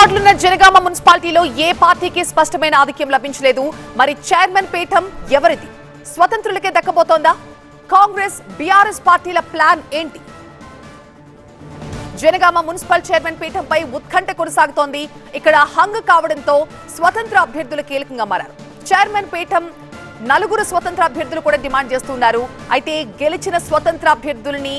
వార్డులున్న జనగామ మున్సిపాలిటీలో ఏ పార్టీకి స్పష్టమైన ఆధిక్యం లభించలేదు. మరి చైర్మన్ పీఠం ఎవరిది? స్వతంత్రులకే దక్కబోతోందా? కాంగ్రెస్ బీఆర్ఎస్ పార్టీల ప్లాన్ ఏంటి? జనగామ మున్సిపల్ చైర్మన్ పీఠంపై ఉత్కంఠ కొనసాగుతోంది. ఇక్కడ హంగ్ కావడంతో స్వతంత్ర అభ్యర్థులు కీలకంగా మారారు. చైర్మన్ పీఠం నలుగురు స్వతంత్ర అభ్యర్థులు కూడా డిమాండ్ చేస్తున్నారు. అయితే గెలిచిన స్వతంత్ర అభ్యర్థుల్ని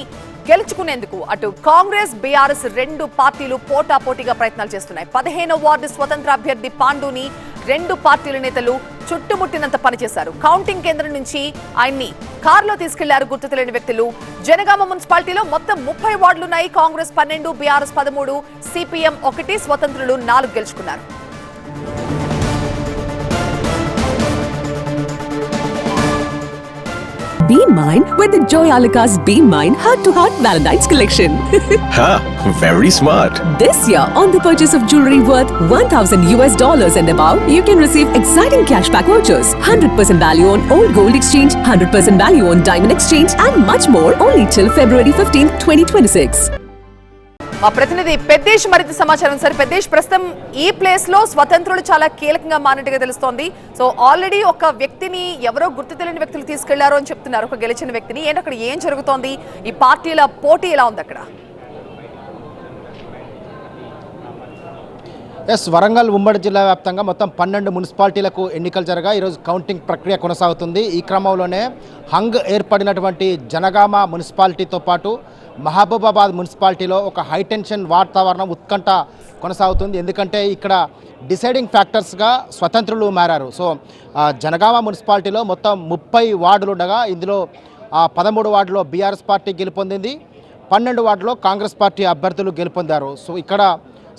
గెలుచుకునేందుకు అటు కాంగ్రెస్ బీఆర్ఎస్ రెండు పార్టీలు పోటాపోటీగా ప్రయత్నాలు చేస్తున్నాయి. 15వ వార్డు స్వతంత్ర అభ్యర్థి పాండుని రెండు పార్టీల నేతలు చుట్టుముట్టినంత పనిచేశారు. కౌంటింగ్ కేంద్రం నుంచి ఆయన్ని కారులో తీసుకెళ్లారు గుర్తు తెలియని వ్యక్తులు. జనగామ మున్సిపాలిటీలో మొత్తం 30 వార్డులున్నాయి. కాంగ్రెస్ 12, బీఆర్ఎస్ 13, సిపిఎం 1, స్వతంత్రులు 4 గెలుచుకున్నారు. Be mine with the Joy Alucas Be Mine Heart to Heart Valentine's collection. Ha, very smart. This year, on the purchase of jewelry worth $1,000 and above, you can receive exciting cashback vouchers, 100% value on old gold exchange, 100% value on diamond exchange, and much more only till February 15th, 2026. మా ప్రతినిధి పెద్దేశ్ మరింత సమాచారం. Sir పెద్దేశ్, ప్రస్తుతం ఈ place లో స్వతంత్రులు చాలా కీలకంగా మారినట్టుగా తెలుస్తోంది. సో ఆల్రెడీ ఒక వ్యక్తిని ఎవరో గుర్తు తెలియని వ్యక్తులు తీసుకెళ్లారు అని చెప్తున్నారు, ఒక గెలిచిన వ్యక్తిని. ఏంటి అక్కడ ఏం జరుగుతోంది? ఈ పార్టీల పోటీ ఎలా ఉంది అక్కడ? వరంగల్ ఉమ్మడి జిల్లా వ్యాప్తంగా మొత్తం 12 మున్సిపాలిటీలకు ఎన్నికలు జరగా ఈరోజు కౌంటింగ్ ప్రక్రియ కొనసాగుతుంది. ఈ క్రమంలోనే హంగ్ ఏర్పడినటువంటి జనగామ మున్సిపాలిటీతో పాటు మహబూబాబాద్ మున్సిపాలిటీలో ఒక హైటెన్షన్ వాతావరణం ఉత్కంఠ కొనసాగుతుంది. ఎందుకంటే ఇక్కడ డిసైడింగ్ ఫ్యాక్టర్స్గా స్వతంత్రులు మారారు. సో జనగామ మున్సిపాలిటీలో మొత్తం 30 వార్డులు ఉండగా ఇందులో 13 వార్డులో బీఆర్ఎస్ పార్టీ గెలుపొందింది, 12 వార్డులో కాంగ్రెస్ పార్టీ అభ్యర్థులు గెలుపొందారు. సో ఇక్కడ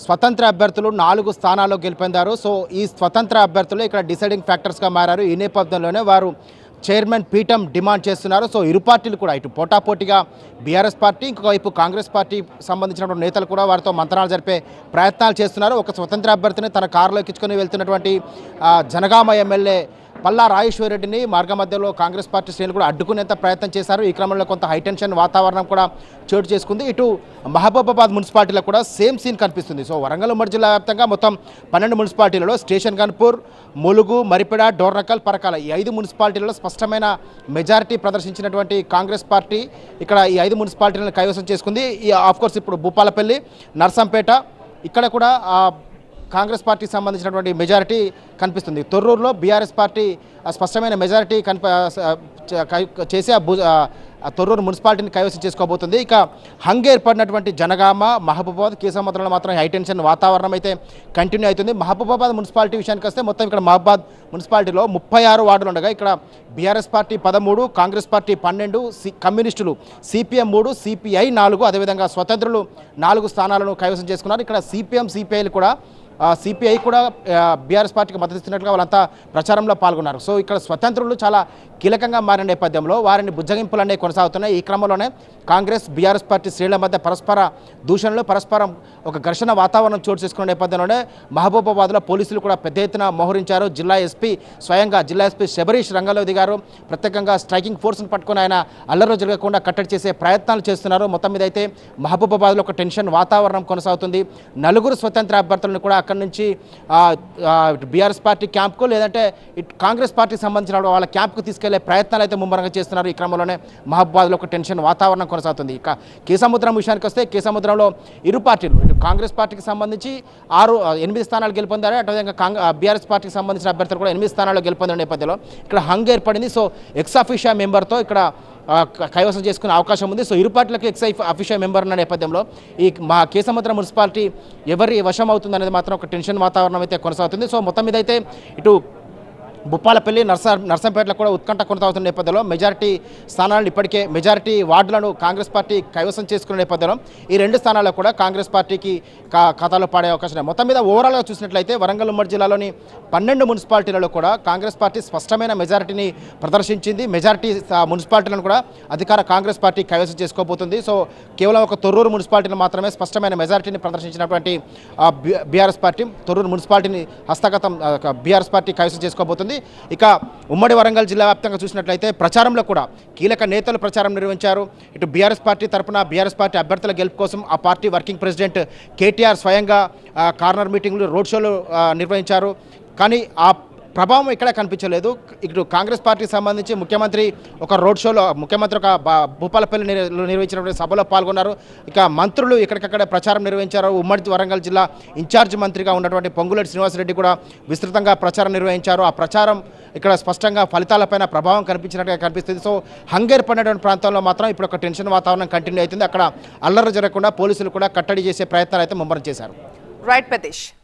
స్వతంత్ర అభ్యర్థులు 4 స్థానాల్లో గెలుపొందారు. సో ఈ స్వతంత్ర అభ్యర్థులు ఇక్కడ డిసైడింగ్ ఫ్యాక్టర్స్గా మారారు. ఈ నేపథ్యంలోనే వారు చైర్మన్ పీఠం డిమాండ్ చేస్తున్నారు. సో ఇరు పార్టీలు కూడా ఇటు పోటాపోటీగా బీఆర్ఎస్ పార్టీ, ఇంకొక వైపు కాంగ్రెస్ పార్టీ సంబంధించినటువంటి నేతలు కూడా వారితో మంత్రాలు జరిపే ప్రయత్నాలు చేస్తున్నారు. ఒక స్వతంత్ర అభ్యర్థిని తన కారులో ఎక్కించుకొని వెళ్తున్నటువంటి జనగామ ఎమ్మెల్యే పల్లా రాజేశ్వరరెడ్డిని మార్గ మధ్యలో కాంగ్రెస్ పార్టీ శ్రేణులు కూడా అడ్డుకునేంత ప్రయత్నం చేశారు. ఈ క్రమంలో కొంత హైటెన్షన్ వాతావరణం కూడా చోటు చేసుకుంది. ఇటు మహబూబాబాద్ మున్సిపాలిటీలో కూడా సేమ్ సీన్ కనిపిస్తుంది. సో వరంగల్ ఉమ్మడి జిల్లా వ్యాప్తంగా మొత్తం 12 మున్సిపాలిటీలలో స్టేషన్ గన్పూర్, ములుగు, మరిపెడ, డోర్నకల్, పరకాల ఈ 5 మున్సిపాలిటీలలో స్పష్టమైన మెజారిటీ ప్రదర్శించినటువంటి కాంగ్రెస్ పార్టీ ఇక్కడ ఈ 5 మున్సిపాలిటీలను కైవసం చేసుకుంది. ఆఫ్కోర్స్ ఇప్పుడు భూపాలపల్లి, నర్సంపేట ఇక్కడ కూడా కాంగ్రెస్ పార్టీకి సంబంధించినటువంటి మెజారిటీ కనిపిస్తుంది. తొర్రూరులో బీఆర్ఎస్ పార్టీ స్పష్టమైన మెజారిటీ చేసి తొర్రూరు మున్సిపాలిటీని కైవసం చేసుకోబోతుంది. ఇక హంగ్ ఏర్పడినటువంటి జనగామ, మహబూబాబాద్, కేసముద్రంలో మాత్రం హైటెన్షన్ వాతావరణం అయితే కంటిన్యూ అవుతుంది. మహబూబాబాద్ మున్సిపాలిటీ విషయానికి వస్తే మొత్తం ఇక్కడ మహబూబాబాద్ మున్సిపాలిటీలో 36 వార్డులు ఉండగా ఇక్కడ బీఆర్ఎస్ పార్టీ 13, కాంగ్రెస్ పార్టీ 12, కమ్యూనిస్టులు సిపిఎం 3, సిపిఐ 4, అదేవిధంగా స్వతంత్రులు 4 స్థానాలను కైవసం చేసుకున్నారు. ఇక్కడ సిపిఎం, సిపిఐలు కూడా సిపిఐ కూడా బీఆర్ఎస్ పార్టీకి మద్దతు ఇస్తున్నట్టుగా వాళ్ళంతా ప్రచారంలో పాల్గొన్నారు. సో ఇక్కడ స్వతంత్రులు చాలా కీలకంగా మారిన నేపథ్యంలో వారిని బుజ్జగింపులు అనేవి కొనసాగుతున్నాయి. ఈ క్రమంలోనే కాంగ్రెస్ బీఆర్ఎస్ పార్టీ శ్రేణుల మధ్య పరస్పర దూషణలు, పరస్పరం ఒక ఘర్షణ వాతావరణం చోటు చేసుకున్న నేపథ్యంలోనే మహబూబాబాద్లో పోలీసులు కూడా పెద్ద ఎత్తున మోహరించారు. జిల్లా ఎస్పీ శబరీష్ రంగంలో దిగారు. ప్రత్యేకంగా స్ట్రైకింగ్ ఫోర్స్ను పట్టుకుని ఆయన అల్లరి జరగకుండా కట్టడి చేసే ప్రయత్నాలు చేస్తున్నారు. మొత్తం మీద అయితే మహబూబాబాద్లో ఒక టెన్షన్ వాతావరణం కొనసాగుతుంది. 4 స్వతంత్ర అభ్యర్థులను కూడా అక్కడి నుంచి బీఆర్ఎస్ పార్టీ క్యాంప్కు లేదంటే కాంగ్రెస్ పార్టీకి సంబంధించిన వాళ్ళ క్యాంప్కు తీసుకెళ్లే ప్రయత్నాలు అయితే ముమ్మరంగా చేస్తున్నారు. ఈ క్రమంలోనే మహబూబాబాద్లో ఒక టెన్షన్ వాతావరణం కొనసాగుతుంది. ఇక కేసముద్రం విషయానికి వస్తే కేసముద్రంలో ఇరు పార్టీలు ఇటు కాంగ్రెస్ పార్టీకి సంబంధించి 8 స్థానాలు గెలుపొందారు. అదేవిధంగా బీఆర్ఎస్ పార్టీకి సంబంధించిన అభ్యర్థులు కూడా 8 స్థానాల్లో గెలుపొందిన నేపథ్యంలో ఇక్కడ హంగ్ ఏర్పడింది. సో ఎక్స్ అఫీషియా మెంబర్తో ఇక్కడ కైవసం చేసుకునే అవకాశం ఉంది. సో ఇరు పార్టీలకు ఎక్స్ అఫీషియా మెంబర్ ఉన్న నేపథ్యంలో ఈ మా కేసముద్రం మున్సిపాలిటీ ఎవరి వశం అవుతుంది అనేది మాత్రం ఒక టెన్షన్ వాతావరణం అయితే కొనసాగుతుంది. సో మొత్తం మీద అయితే ఇటు భూపాలపల్లి, నర్సంపేటలో కూడా ఉత్కంఠ కొనసాగుతున్న నేపథ్యంలో మెజారిటీ స్థానాలను ఇప్పటికే మెజారిటీ వార్డులను కాంగ్రెస్ పార్టీ కైవసం చేసుకున్న నేపథ్యంలో ఈ 2 స్థానాల్లో కూడా కాంగ్రెస్ పార్టీకి ఖాతాలో పడే అవకాశం ఉంది. మొత్తం మీద ఓవరాల్గా చూసినట్లయితే వరంగల్ ఉమ్మడి జిల్లాలోని 12 మున్సిపాలిటీలలో కూడా కాంగ్రెస్ పార్టీ స్పష్టమైన మెజారిటీని ప్రదర్శించింది. మెజారిటీ మున్సిపాలిటీలను కూడా అధికార కాంగ్రెస్ పార్టీ కైవసం చేసుకోబోతుంది. సో కేవలం ఒక తొర్రూరు మున్సిపాలిటీని మాత్రమే స్పష్టమైన మెజారిటీని ప్రదర్శించినటువంటి బీఆర్ఎస్ పార్టీ తొర్రూరు మున్సిపాలిటీని హస్తగతం బీఆర్ఎస్ పార్టీ కైవసం చేసుకోబోతుంది. కనిపిస్తుంది. ఇక ఉమ్మడి వరంగల్ జిల్లా వ్యాప్తంగా చూసినట్లయితే ప్రచారంలో కూడా కీలక నేతలు ప్రచారం నిర్వహించారు. ఇటు బీఆర్ఎస్ పార్టీ తరఫున బీఆర్ఎస్ పార్టీ అభ్యర్థుల గెలుపు కోసం ఆ పార్టీ వర్కింగ్ ప్రెసిడెంట్ కేటీఆర్ స్వయంగా కార్నర్ మీటింగ్లు రోడ్ షోలు నిర్వహించారు. కానీ ఆ ప్రభావం ఇక్కడ కనిపించలేదు. ఇటు కాంగ్రెస్ పార్టీకి సంబంధించి ముఖ్యమంత్రి ఒక రోడ్ షోలో ముఖ్యమంత్రి ఒక భూపాలపల్లి నిర్వహించినటువంటి సభలో పాల్గొన్నారు. ఇక మంత్రులు ఎక్కడికక్కడ ప్రచారం నిర్వహించారు. ఉమ్మడి వరంగల్ జిల్లా ఇన్ఛార్జ్ మంత్రిగా ఉన్నటువంటి పొంగులేటి శ్రీనివాసరెడ్డి కూడా విస్తృతంగా ప్రచారం నిర్వహించారు. ఆ ప్రచారం ఇక్కడ స్పష్టంగా ఫలితాలపైన ప్రభావం కనిపించినట్టుగా కనిపిస్తుంది. సో హంగ్ ఏర్పడినటువంటి ప్రాంతంలో మాత్రం ఇప్పుడు ఒక టెన్షన్ వాతావరణం కంటిన్యూ అవుతుంది. అక్కడ అల్లరి జరగకుండా పోలీసులు కూడా కట్టడి చేసే ప్రయత్నాలు అయితే ముమ్మరం చేశారు. రైట్ ప్రదేశ్.